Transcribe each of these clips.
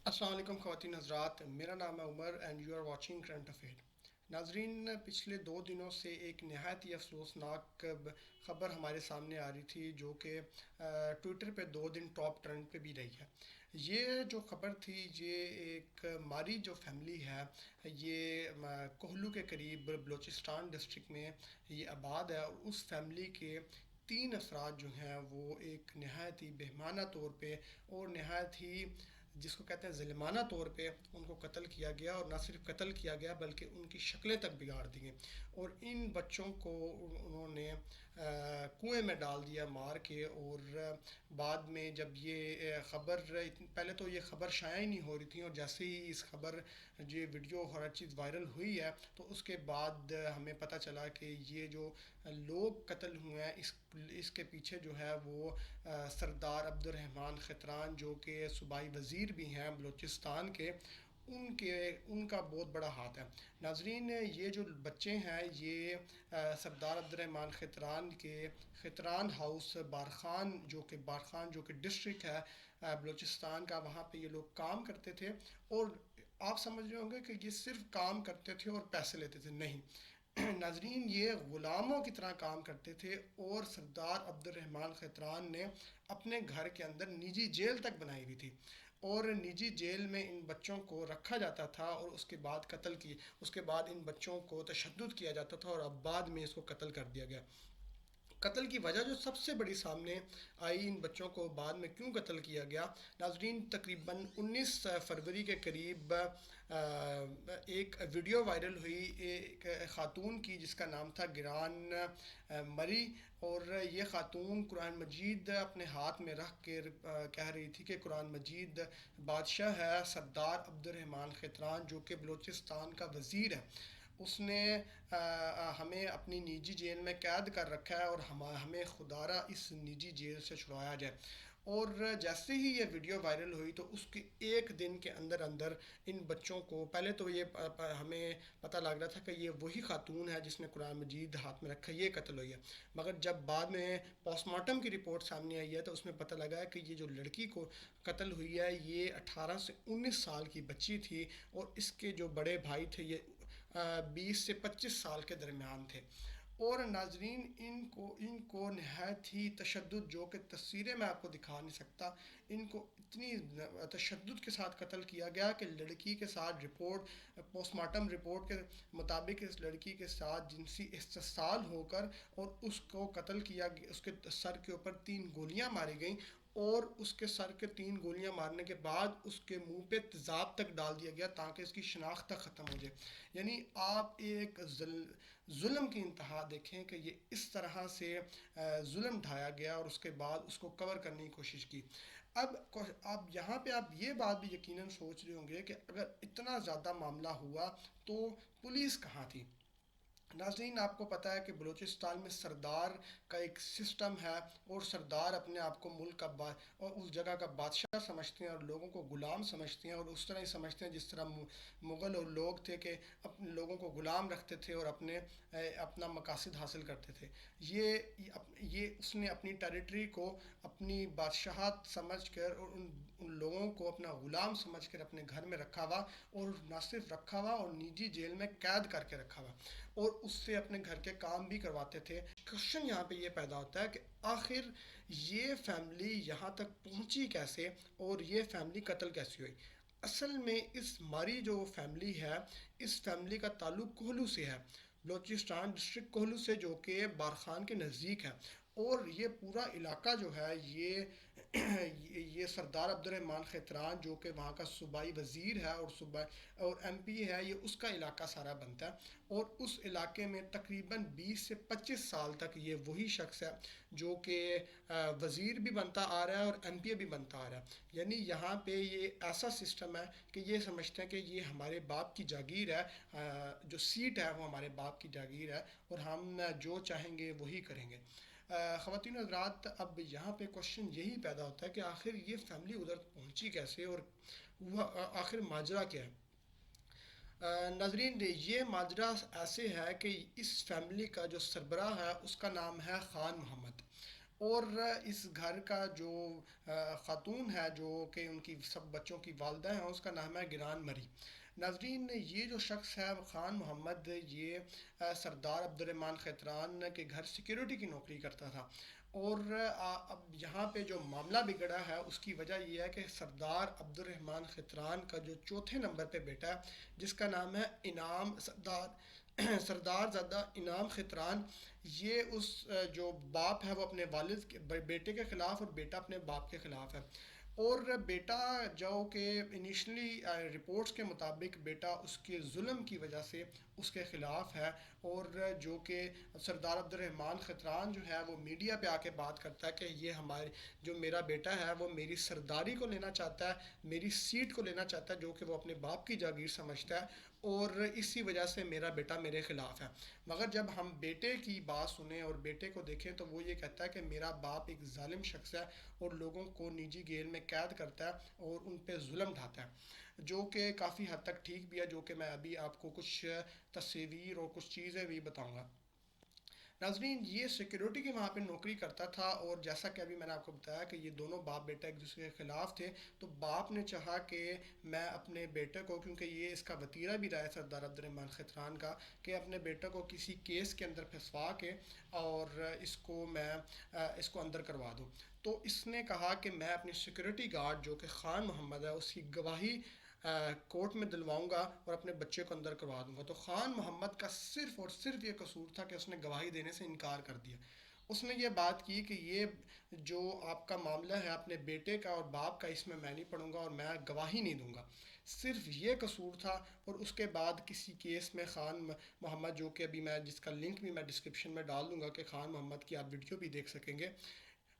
السلام علیکم خواتین حضرات، میرا نام ہے Umar and you are watching current affair. ناظرین، پچھلے 2 دنوں سے ایک نہایت ہی افسوسناک خبر ہمارے سامنے آ رہی تھی جو کہ ٹویٹر پہ 2 دن ٹاپ ٹرینڈ پہ بھی رہی ہے۔ یہ جو خبر تھی، یہ ایک ماری جو فیملی ہے، یہ کوہلو کے قریب بلوچستان ڈسٹرکٹ میں یہ آباد ہے، اور اس فیملی کے 3 افراد جو ہیں وہ ایک نہایت ہی بہیمانہ طور پہ اور نہایت ہی جس کو کہتے ہیں ظلمانہ طور پہ ان کو قتل کیا گیا، اور نہ صرف قتل کیا گیا بلکہ ان کی شکلیں تک بگاڑ دی گئیں، اور ان بچوں کو انہوں نے کنویں میں ڈال دیا مار کے۔ اور بعد میں جب یہ خبر، پہلے تو یہ خبر شائع ہی نہیں ہو رہی تھی، اور جیسے ہی اس خبر یہ ویڈیو ہر چیز وائرل ہوئی ہے تو اس کے بعد ہمیں پتہ چلا کہ یہ جو لوگ قتل ہوئے ہیں اس کے پیچھے جو ہے وہ سردار عبد الرحمن خطران، جو کہ صوبائی وزیر بھی ہیں بلوچستان کے، ان کا بہت بڑا ہاتھ ہے۔ ناظرین، یہ جو بچے ہیں یہ سردار عبد الرحمن خطران کے خطران ہاؤس بارخان جو کہ ڈسٹرکٹ ہے بلوچستان کا، وہاں پہ یہ لوگ کام کرتے تھے۔ اور آپ سمجھ رہے ہوں گے کہ یہ صرف کام کرتے تھے اور پیسے لیتے تھے، نہیں ناظرین، یہ غلاموں کی طرح کام کرتے تھے، اور سردار عبد الرحمن خطران نے اپنے گھر کے اندر نجی جیل تک بنائی ہوئی تھی، اور نجی جیل میں ان بچوں کو رکھا جاتا تھا، اور اس کے بعد ان بچوں کو تشدد کیا جاتا تھا، اور اب بعد میں اس کو قتل کر دیا گیا۔ قتل کی وجہ جو سب سے بڑی سامنے آئی، ان بچوں کو بعد میں کیوں قتل کیا گیا، ناظرین، تقریباً 19 فروری کے قریب ایک ویڈیو وائرل ہوئی ایک خاتون کی جس کا نام تھا گران مری، اور یہ خاتون قرآن مجید اپنے ہاتھ میں رکھ کے کہہ رہی تھی کہ قرآن مجید بادشاہ ہے سردار عبد الرحمن خطران، جو کہ بلوچستان کا وزیر ہے، اس نے ہمیں اپنی نجی جیل میں قید کر رکھا ہے، اور ہمیں خدا را اس نجی جیل سے چھڑایا جائے۔ اور جیسے ہی یہ ویڈیو وائرل ہوئی تو اس کے ایک دن کے اندر اندر ان بچوں کو، پہلے تو یہ ہمیں پتہ لگ رہا تھا کہ یہ وہی خاتون ہے جس نے قرآن مجید ہاتھ میں رکھا، یہ قتل ہوئی ہے، مگر جب بعد میں پوسٹ مارٹم کی رپورٹ سامنے آئی ہے تو اس میں پتہ لگا ہے کہ یہ جو لڑکی کو قتل ہوئی ہے یہ 18 سے 19 سال کی بچی تھی، اور اس کے جو بڑے بھائی تھے یہ 20 سے 25 سال کے درمیان تھے۔ اور ناظرین، ان کو نہایت ہی تشدد، جو کہ تصویریں میں آپ کو دکھا نہیں سکتا، ان کو اتنی تشدد کے ساتھ قتل کیا گیا کہ لڑکی کے ساتھ پوسٹ مارٹم رپورٹ کے مطابق اس لڑکی کے ساتھ جنسی استحصال ہو کر اور اس کو قتل کیا گیا، اس کے سر کے اوپر 3 گولیاں ماری گئیں، اور اس کے سر کے 3 گولیاں مارنے کے بعد اس کے منہ پہ تیزاب تک ڈال دیا گیا تاکہ اس کی شناخت تک ختم ہو جائے۔ یعنی آپ ایک ظلم کی انتہا دیکھیں کہ یہ اس طرح سے ظلم ڈھایا گیا، اور اس کے بعد اس کو کور کرنے کی کوشش کی۔ اب آپ یہاں پہ آپ یہ بات بھی یقیناً سوچ رہے ہوں گے کہ اگر اتنا زیادہ معاملہ ہوا تو پولیس کہاں تھی؟ ناظرین، آپ کو پتہ ہے کہ بلوچستان میں سردار کا ایک سسٹم ہے، اور سردار اپنے آپ کو ملک کا اور اس جگہ کا بادشاہ سمجھتے ہیں، اور لوگوں کو غلام سمجھتے ہیں، اور اس طرح ہی سمجھتے ہیں جس طرح مغل اور لوگ تھے کہ اپنے لوگوں کو غلام رکھتے تھے اور اپنا مقاصد حاصل کرتے تھے۔ یہ اس نے اپنی ٹیریٹری کو اپنی بادشاہت سمجھ کر اور ان لوگوں کو اپنا غلام سمجھ کر اپنے گھر میں رکھا ہوا، اور نہ صرف رکھا ہوا اور نجی جیل میں قید کر کے رکھا ہوا، اور اس سے اپنے گھر کے کام بھی کرواتے تھے۔ کوشچن یہاں پہ یہ پیدا ہوتا ہے کہ آخر یہ فیملی یہاں تک پہنچی کیسے، اور یہ فیملی قتل کیسی ہوئی؟ اصل میں اس ماری جو فیملی ہے، اس فیملی کا تعلق کوہلو سے ہے، بلوچستان ڈسٹرکٹ کوہلو سے، جو کہ بارخان کے نزدیک ہے، اور یہ پورا علاقہ جو ہے یہ سردار عبد الرحمن خطران، جو کہ وہاں کا صوبائی وزیر ہے اور ایم پی ہے، یہ اس کا علاقہ سارا بنتا ہے، اور اس علاقے میں تقریباً 20 سے 25 سال تک یہ وہی شخص ہے جو کہ وزیر بھی بنتا آ رہا ہے اور ایم پی بھی بنتا آ رہا ہے۔ یعنی یہاں پہ یہ ایسا سسٹم ہے کہ یہ سمجھتے ہیں کہ یہ ہمارے باپ کی جاگیر ہے، جو سیٹ ہے وہ ہمارے باپ کی جاگیر ہے، اور ہم جو چاہیں گے وہی کریں گے۔ خواتین و حضرات، اب یہاں پہ کوشچن یہی پیدا ہوتا ہے کہ آخر یہ فیملی ادھر پہنچی کیسے، اور وہ آخر ماجرا کیا ہے؟ ناظرین، یہ ماجرا ایسے ہے کہ اس فیملی کا جو سربراہ ہے اس کا نام ہے خان محمد، اور اس گھر کا جو خاتون ہے جو کہ ان کی سب بچوں کی والدہ ہیں، اس کا نام ہے گران مری۔ ناظرین، یہ جو شخص ہے خان محمد، یہ سردار عبد الرحمن خیتران کے گھر سیکیورٹی کی نوکری کرتا تھا۔ اور اب یہاں پہ جو معاملہ بگڑا ہے اس کی وجہ یہ ہے کہ سردار عبد الرحمن خیتران کا جو چوتھے نمبر پہ بیٹا ہے، جس کا نام ہے انعام سردار سردار زادہ انعام خیتران، یہ اس جو باپ ہے وہ اپنے والد کے بیٹے کے خلاف اور بیٹا اپنے باپ کے خلاف ہے۔ اور بیٹا جو کہ انیشلی رپورٹس کے مطابق بیٹا اس کے ظلم کی وجہ سے اس کے خلاف ہے، اور جو کہ سردار عبد الرحمن خطران جو ہے وہ میڈیا پہ آ کے بات کرتا ہے کہ یہ ہمارے جو میرا بیٹا ہے وہ میری سرداری کو لینا چاہتا ہے، میری سیٹ کو لینا چاہتا ہے، جو کہ وہ اپنے باپ کی جاگیر سمجھتا ہے، اور اسی وجہ سے میرا بیٹا میرے خلاف ہے۔ مگر جب ہم بیٹے کی بات سنیں اور بیٹے کو دیکھیں تو وہ یہ کہتا ہے کہ میرا باپ ایک ظالم شخص ہے اور لوگوں کو نجی گیل میں قید کرتا ہے اور ان پہ ظلم ڈھاتا ہے، جو کہ کافی حد تک ٹھیک بھی ہے، جو کہ میں ابھی آپ کو کچھ تصویر اور کچھ چیزیں بھی بتاؤں گا۔ ناظرین، یہ سیکیورٹی کی وہاں پہ نوکری کرتا تھا، اور جیسا کہ ابھی میں نے آپ کو بتایا کہ یہ دونوں باپ بیٹا ایک دوسرے کے خلاف تھے، تو باپ نے چاہا کہ میں اپنے بیٹے کو، کیونکہ یہ اس کا وتیرہ بھی رہا ہے سردار عبد الرحمن خطران کا، کہ اپنے بیٹے کو کسی کیس کے اندر پھنسوا کے اور اس کو اندر کروا دوں۔ تو اس نے کہا کہ میں اپنی سیکیورٹی گارڈ جو کہ خان محمد ہے اس کی گواہی کورٹ میں دلواؤں گا اور اپنے بچے کو اندر کروا دوں گا۔ تو خان محمد کا صرف اور صرف یہ قصور تھا کہ اس نے گواہی دینے سے انکار کر دیا۔ اس نے یہ بات کی کہ یہ جو آپ کا معاملہ ہے اپنے بیٹے کا اور باپ کا، اس میں نہیں پڑھوں گا اور میں گواہی نہیں دوں گا۔ صرف یہ قصور تھا، اور اس کے بعد کسی کیس میں خان محمد، جو کہ ابھی میں جس کا لنک بھی میں ڈسکرپشن میں ڈال دوں گا کہ خان محمد کی آپ ویڈیو بھی دیکھ سکیں گے،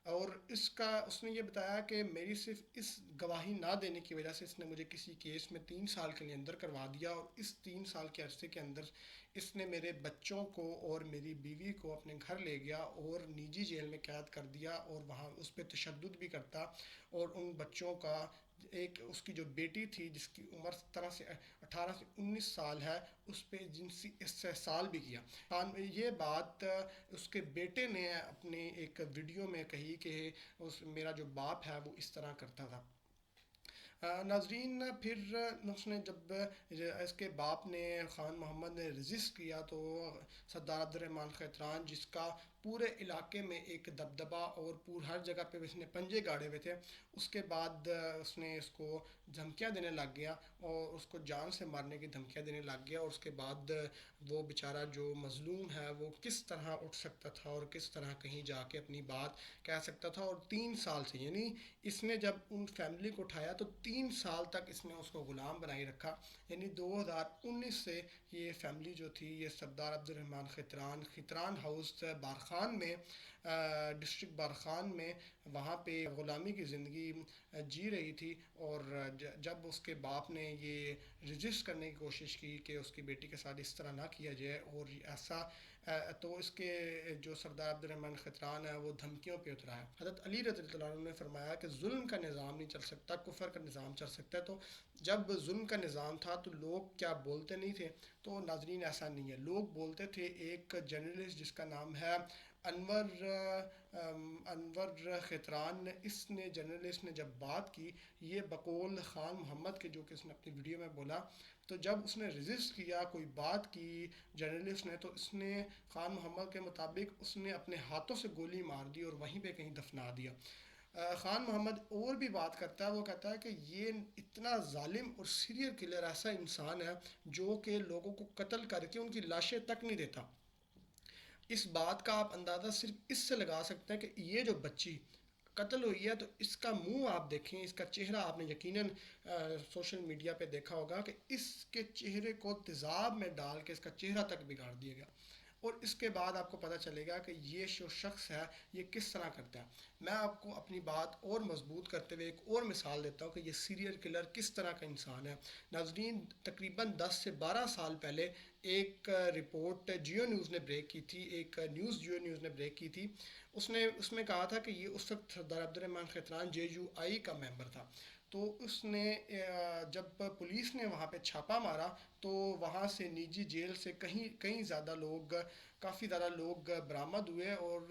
اور اس نے یہ بتایا کہ میری صرف اس گواہی نہ دینے کی وجہ سے اس نے مجھے کسی کیس میں 3 سال کے لیے اندر کروا دیا، اور اس 3 سال کے عرصے کے اندر اس نے میرے بچوں کو اور میری بیوی کو اپنے گھر لے گیا اور نجی جیل میں قید کر دیا، اور وہاں اس پہ تشدد بھی کرتا، اور ان بچوں کا ایک اس کی جو بیٹی تھی جس کی عمر 18 سے 19 سال ہے، اس پہ جنسی استحصال بھی کیا۔ یہ بات اس کے بیٹے نے اپنے ایک ویڈیو میں کہی کہ میرا جو باپ ہے وہ اس طرح کرتا تھا۔ ناظرین، پھر اس نے جب اس کے باپ نے خان محمد نے رجسٹ کیا تو سردار عبد الرحمن خیتران، جس کا پورے علاقے میں ایک دبدبہ اور ہر جگہ پہ اس نے پنجے گاڑے ہوئے تھے، اس کے بعد اس نے اس کو دھمکیاں دینے لگ گیا اور اس کو جان سے مارنے کی دھمکیاں دینے لگ گیا، اور اس کے بعد وہ بیچارہ جو مظلوم ہے وہ کس طرح اٹھ سکتا تھا اور کس طرح کہیں جا کے اپنی بات کہہ سکتا تھا۔ اور 3 سال سے، یعنی اس نے جب ان فیملی کو اٹھایا تو 3 سال تک اس نے اس کو غلام بنائی رکھا، یعنی 2019 سے یہ فیملی جو تھی، یہ سردار عبد الرحمن خطران ہاؤس بارخان میں، ڈسٹرکٹ بارخان میں، وہاں پہ غلامی کی زندگی جی رہی تھی۔ اور جب اس کے باپ نے یہ رجسٹ کرنے کی کوشش کی کہ اس کی بیٹی کے ساتھ اس طرح نہ کیا جائے اور ایسا، تو اس کے جو سردار عبد الرحمن خطران ہے وہ دھمکیوں پہ اترا ہے۔ حضرت علی رضی اللہ عنہ نے فرمایا کہ ظلم کا نظام نہیں چل سکتا، کفر کا نظام چل سکتا ہے۔ تو جب ظلم کا نظام تھا تو لوگ کیا بولتے نہیں تھے؟ تو ناظرین، ایسا نہیں ہے، لوگ بولتے تھے۔ ایک جرنلسٹ جس کا نام ہے انور خیتران نے، اس نے جرنلسٹ نے جب بات کی، یہ بقول خان محمد کے، جو کہ اس نے اپنی ویڈیو میں بولا، تو جب اس نے رجسٹ کیا، کوئی بات کی جرنلسٹ نے، تو اس نے خان محمد کے مطابق اس نے اپنے ہاتھوں سے گولی مار دی اور وہیں پہ کہیں دفنا دیا۔ خان محمد اور بھی بات کرتا ہے، وہ کہتا ہے کہ یہ اتنا ظالم اور سیریل کلر ایسا انسان ہے جو کہ لوگوں کو قتل کر کے ان کی لاشیں تک نہیں دیتا۔ اس بات کا آپ اندازہ صرف اس سے لگا سکتے ہیں کہ یہ جو بچی قتل ہوئی ہے تو اس کا منہ آپ دیکھیں، اس کا چہرہ آپ نے یقیناً سوشل میڈیا پہ دیکھا ہوگا کہ اس کے چہرے کو تیزاب میں ڈال کے اس کا چہرہ تک بگاڑ دیا گیا، اور اس کے بعد آپ کو پتہ چلے گا کہ یہ جو شخص ہے یہ کس طرح کرتا ہے۔ میں آپ کو اپنی بات اور مضبوط کرتے ہوئے ایک اور مثال دیتا ہوں کہ یہ سیریل کلر کس طرح کا انسان ہے۔ ناظرین، تقریباً 10 سے 12 سال پہلے ایک رپورٹ جیو نیوز نے بریک کی تھی، ایک نیوز جیو نیوز نے بریک کی تھی۔ اس میں کہا تھا کہ یہ اس وقت سردار عبد الرحمن خیتران JUI کا ممبر تھا۔ تو اس نے جب پولیس نے وہاں پہ چھاپا مارا تو وہاں سے نجی جیل سے کہیں زیادہ لوگ کافی زیادہ لوگ برآمد ہوئے، اور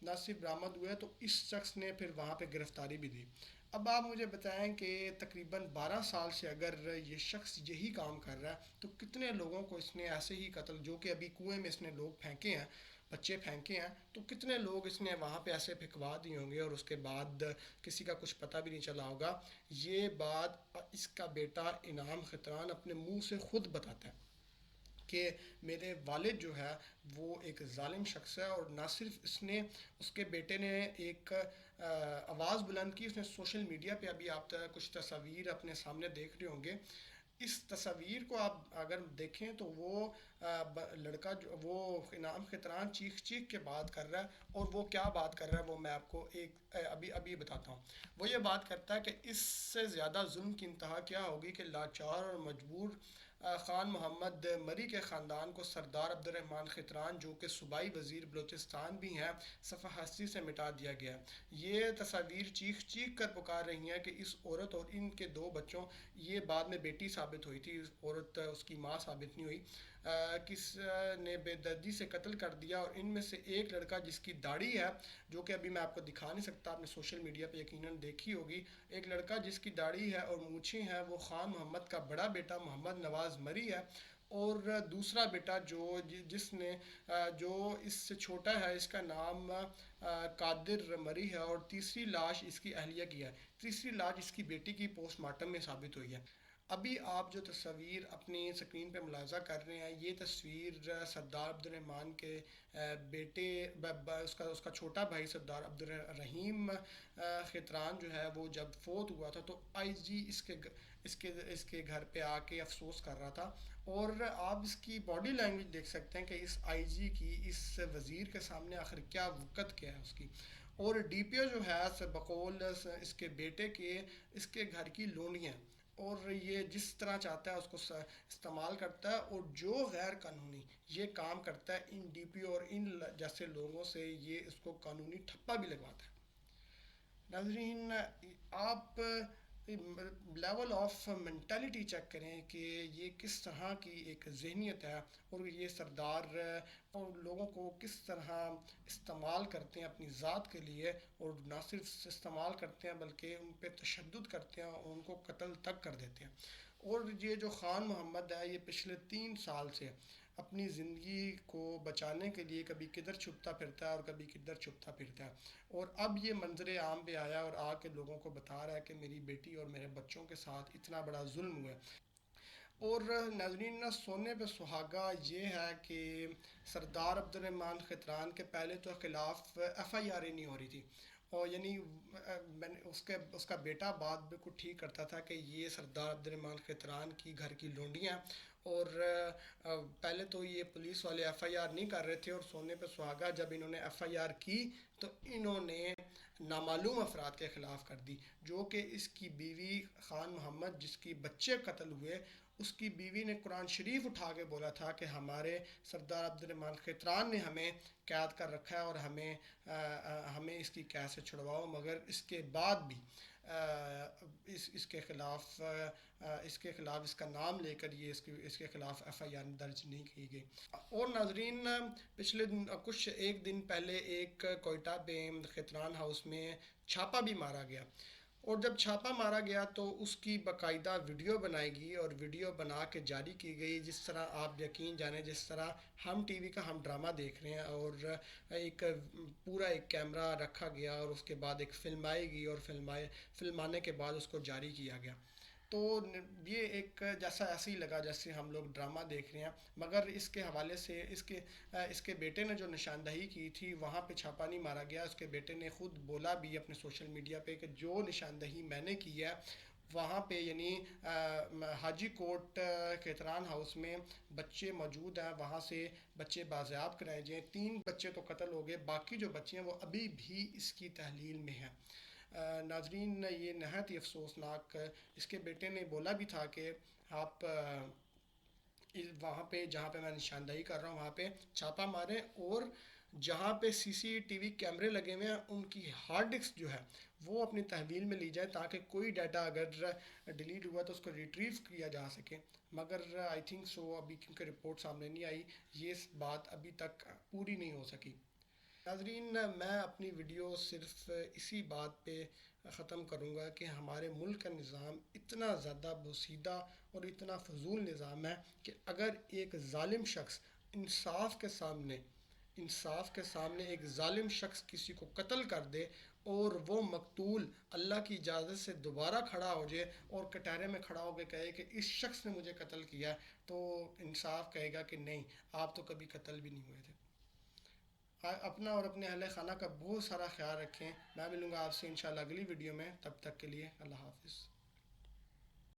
نہ صرف برآمد ہوئے تو اس شخص نے پھر وہاں پہ گرفتاری بھی دی۔ اب آپ مجھے بتائیں کہ تقریباً 12 سال سے اگر یہ شخص یہی کام کر رہا ہے تو کتنے لوگوں کو اس نے ایسے ہی قتل، جو کہ ابھی کنویں میں اس نے لوگ پھینکے ہیں، بچے پھینکے ہیں، تو کتنے لوگ اس نے وہاں پہ ایسے پھینکوا دیے ہوں گے اور اس کے بعد کسی کا کچھ پتہ بھی نہیں چلا ہوگا۔ یہ بات اس کا بیٹا انعام خطران اپنے منہ سے خود بتاتا ہے کہ میرے والد جو ہے وہ ایک ظالم شخص ہے، اور نہ صرف اس نے، اس کے بیٹے نے ایک آواز بلند کی، اس نے سوشل میڈیا پہ، ابھی آپ کچھ تصاویر اپنے سامنے دیکھ رہے ہوں گے، اس تصاویر کو آپ اگر دیکھیں تو وہ لڑکا جو وہ انعام خطران چیخ چیخ کے بات کر رہا ہے، اور وہ کیا بات کر رہا ہے وہ میں آپ کو ایک ابھی ابھی بتاتا ہوں۔ وہ یہ بات کرتا ہے کہ اس سے زیادہ ظلم کی انتہا کیا ہوگی کہ لاچار اور مجبور خان محمد مری کے خاندان کو سردار عبد الرحمن خطران، جو کہ صوبائی وزیر بلوچستان بھی ہیں، صفحہ ہستی سے مٹا دیا گیا ہے۔ یہ تصاویر چیخ چیخ کر پکار رہی ہیں کہ اس عورت اور ان کے 2 بچوں، یہ بعد میں بیٹی ثابت ہوئی تھی، اس عورت اس کی ماں ثابت نہیں ہوئی، کس نے بے دردی سے قتل کر دیا، اور ان میں سے ایک لڑکا جس کی داڑھی ہے، جو کہ ابھی میں آپ کو دکھا نہیں سکتا، آپ نے سوشل میڈیا پہ یقیناً دیکھی ہوگی، ایک لڑکا جس کی داڑھی ہے اور مونچھیں ہیں، وہ خان محمد کا بڑا بیٹا محمد نواز مری ہے، اور دوسرا بیٹا جو جس نے جو اس سے چھوٹا ہے، اس کا نام قادر مری ہے، اور تیسری لاش اس کی اہلیہ کی ہے، تیسری لاش اس کی بیٹی کی پوسٹ مارٹم میں ثابت ہوئی ہے۔ ابھی آپ جو تصویر اپنی اسکرین پہ ملاحظہ کر رہے ہیں، یہ تصویر سردار عبد الرحمن کے بیٹے، اس کا چھوٹا بھائی سردار عبد الرحیم خطران جو ہے وہ جب فوت ہوا تھا تو آئی جی اس کے گھر پہ آ کے افسوس کر رہا تھا، اور آپ اس کی باڈی لینگویج دیکھ سکتے ہیں کہ اس آئی جی کی، اس وزیر کے سامنے آخر کیا وقت کیا ہے اس کی، اور ڈی پی او جو ہے بقول اس کے بیٹے کے، اس کے گھر کی لونڈیاں، اور یہ جس طرح چاہتا ہے اس کو استعمال کرتا ہے، اور جو غیر قانونی یہ کام کرتا ہے ان ڈی پی او اور ان جیسے لوگوں سے، یہ اس کو قانونی ٹھپا بھی لگواتا ہے۔ ناظرین، آپ لیول آف مینٹلٹی چیک کریں کہ یہ کس طرح کی ایک ذہنیت ہے، اور یہ سردار اور لوگوں کو کس طرح استعمال کرتے ہیں اپنی ذات کے لیے، اور نہ صرف استعمال کرتے ہیں بلکہ ان پہ تشدد کرتے ہیں اور ان کو قتل تک کر دیتے ہیں۔ اور یہ جو خان محمد ہے، یہ پچھلے 3 سال سے اپنی زندگی کو بچانے کے لیے کبھی کدھر چھپتا پھرتا ہے اور کبھی کدھر چھپتا پھرتا ہے، اور اب یہ منظر عام پہ آیا اور آ کے لوگوں کو بتا رہا ہے کہ میری بیٹی اور میرے بچوں کے ساتھ اتنا بڑا ظلم ہوا ہے۔ اور ناظرین، سونے پہ سہاگا یہ ہے کہ سردار عبد الرحمن خطران کے پہلے تو خلاف ایف آئی آر ہی نہیں ہو رہی تھی، اور یعنی میں نے اس کا بیٹا بات بالکل ٹھیک کرتا تھا کہ یہ سردار عبد الرحمن خطران کی گھر کی لونڈیاں، اور پہلے تو یہ پولیس والے ایف آئی آر نہیں کر رہے تھے، اور سونے پہ سہاگا جب انہوں نے ایف آئی آر کی تو انہوں نے نامعلوم افراد کے خلاف کر دی، جو کہ اس کی بیوی خان محمد، جس کی بچے قتل ہوئے، اس کی بیوی نے قرآن شریف اٹھا کے بولا تھا کہ ہمارے سردار عبد الرحمن خطران نے ہمیں قید کر رکھا ہے، اور ہمیں اس کی قید سے چھڑواؤ، مگر اس کے بعد بھی اس کے خلاف اس کا نام لے کر یہ اس کے خلاف ایف آئی آر درج نہیں کی گئی۔ اور ناظرین، پچھلے کچھ ایک دن پہلے ایک کوئٹہ پہ خطران ہاؤس میں چھاپا بھی مارا گیا، اور جب چھاپا مارا گیا تو اس کی باقاعدہ ویڈیو بنائی گئی اور ویڈیو بنا کے جاری کی گئی، جس طرح آپ یقین جانیں، جس طرح ہم ٹی وی کا ہم ڈرامہ دیکھ رہے ہیں، اور پورا ایک کیمرہ رکھا گیا اور اس کے بعد ایک فلم آئے گی، اور فلم آنے کے بعد اس کو جاری کیا گیا، تو یہ ایک جیسا ایسے ہی لگا جیسے ہم لوگ ڈرامہ دیکھ رہے ہیں، مگر اس کے حوالے سے اس کے بیٹے نے جو نشاندہی کی تھی وہاں پہ چھاپا نہیں مارا گیا، اس کے بیٹے نے خود بولا بھی اپنے سوشل میڈیا پہ کہ جو نشاندہی میں نے کی ہے وہاں پہ، یعنی حاجی کوٹ خطران ہاؤس میں بچے موجود ہیں، وہاں سے بچے بازیاب کرائے جائیں، 3 بچے تو قتل ہو گئے، باقی جو بچے ہیں وہ ابھی بھی اس کی تحلیل میں ہیں۔ ناظرین، یہ نہایت ہی افسوسناک، اس کے بیٹے نے بولا بھی تھا کہ آپ وہاں پہ جہاں پہ میں نشاندہی کر رہا ہوں وہاں پہ چھاپا ماریں، اور جہاں پہ سی سی ٹی وی کیمرے لگے ہوئے ہیں ان کی ہارڈ ڈسک جو ہے وہ اپنی تحویل میں لی جائے تاکہ کوئی ڈیٹا اگر ڈیلیٹ ہوا تو اس کو ریٹریو کیا جا سکے، مگر آئی تھنک سو ابھی کیونکہ رپورٹ سامنے نہیں آئی، یہ بات ابھی تک پوری نہیں ہو سکی۔ ناظرین، میں اپنی ویڈیو صرف اسی بات پہ ختم کروں گا کہ ہمارے ملک کا نظام اتنا زیادہ بوسیدہ اور اتنا فضول نظام ہے کہ اگر ایک ظالم شخص انصاف کے سامنے انصاف کے سامنے ایک ظالم شخص کسی کو قتل کر دے اور وہ مقتول اللہ کی اجازت سے دوبارہ کھڑا ہو جائے اور کٹہرے میں کھڑا ہو کے کہے کہ اس شخص نے مجھے قتل کیا ہے، تو انصاف کہے گا کہ نہیں، آپ تو کبھی قتل بھی نہیں ہوئے تھے۔ اپنا اور اپنے اہل خانہ کا بہت سارا خیال رکھیں۔ میں ملوں گا آپ سے انشاءاللہ اگلی ویڈیو میں، تب تک کے لیے اللہ حافظ۔